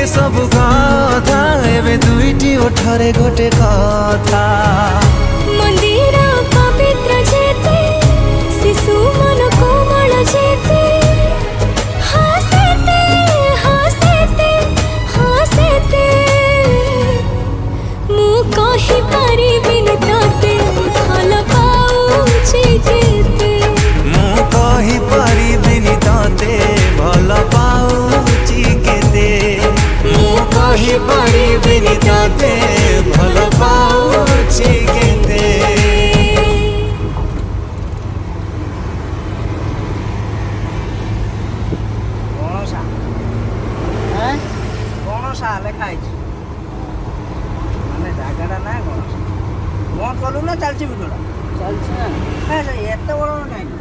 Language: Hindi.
लागे सब कथा एबे दुईटी ओठरे गोटे कथा मंदिर पवित्र जेते शिशु मन कोमल जेते हसते हसते हसते मु कहि परिबिनि तते भल पाउछि जेते मु कहि परिबिनि तते भल पाउछि केते मु कहि परिबिनि तते भल पाउछि केते गणसा लेखाई मैंने जगह ना गणसा बंद कलु ना चलती भिडियोटा चलती ना एत बड़ नहीं